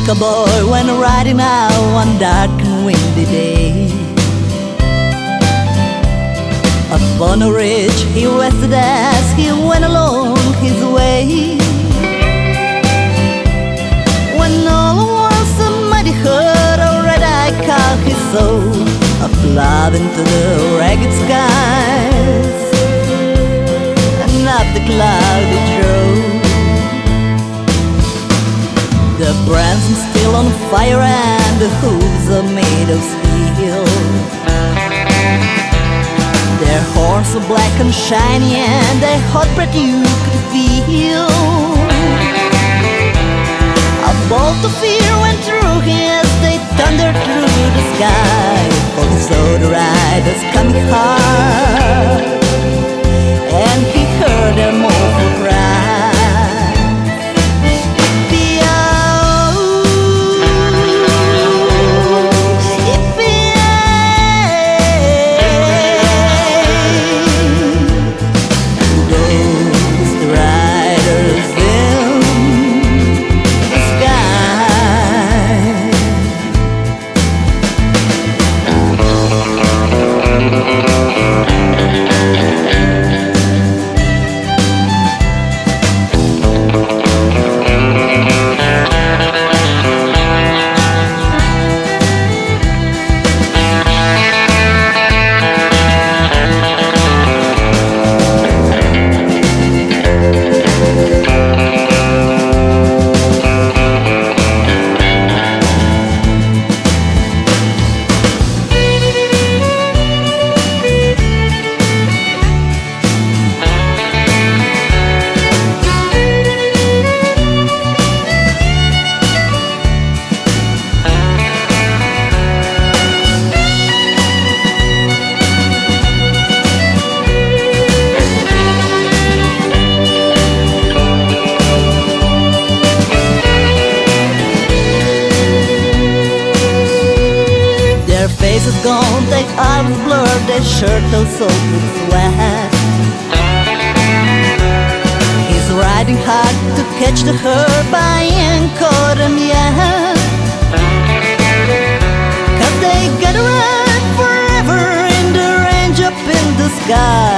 cowboy went riding out one dark and windy day. Upon a ridge he rested as he went along his way. When all was a mighty herd, a red-eyed cow he saw up love into the ragged skies, and up the cloud it drove. The brands are still on fire and the hooves are made of steel. Their horns are black and shiny and their hot breath you could feel. A bolt of fear went through him as they thundered through the sky, for he saw the riders coming hard, and he heard their mournful cry. Faces gone, their eyes blurred, their shirt all soaked with sweat. He's riding hard to catch the herd, but he ain't caught him yet. 'Cause they gotta ride forever in the range up in the sky.